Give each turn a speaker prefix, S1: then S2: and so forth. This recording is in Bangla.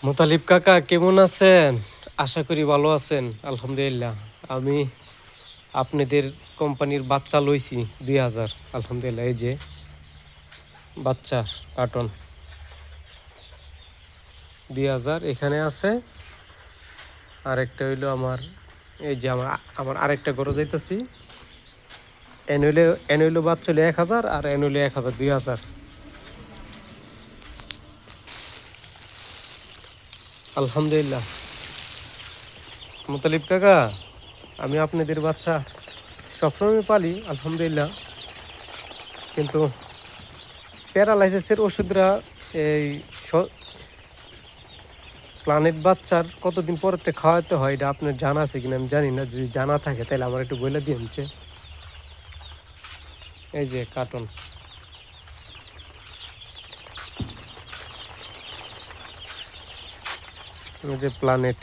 S1: মোতালিব কাকা কেমন আছেন? আশা করি ভালো আছেন। আলহামদুলিল্লাহ। আমি আপনাদের কোম্পানির বাচ্চা লইছি 2000। আলহামদুলিল্লাহ, এই যে বাচ্চা কার্টন 2000 এখানে আছে। আরেকটা হইলো আমার, এই যে আমার আরেকটা ঘরে যাইতেছি। এনুইলো বাচ্চা হইলো 1000 আর এনুইলো 1000, 2000। আলহামদুলিল্লাহ। মোতালিব কাকা, আমি আপনাদের বাচ্চা সবসময় পালি আলহামদুলিল্লাহ, কিন্তু প্যারালাইসিসের ওষুধরা এই প্ল্যানেট বাচ্চার কতদিন পরেতে খাওয়াতে হয় এটা আপনার জানা আছে কিনা আমি জানি না। যদি জানা থাকে তাহলে আমার একটু বলে দিয়ে নিচ্ছে। এই যে কার্টন, এই যে প্ল্যানেট।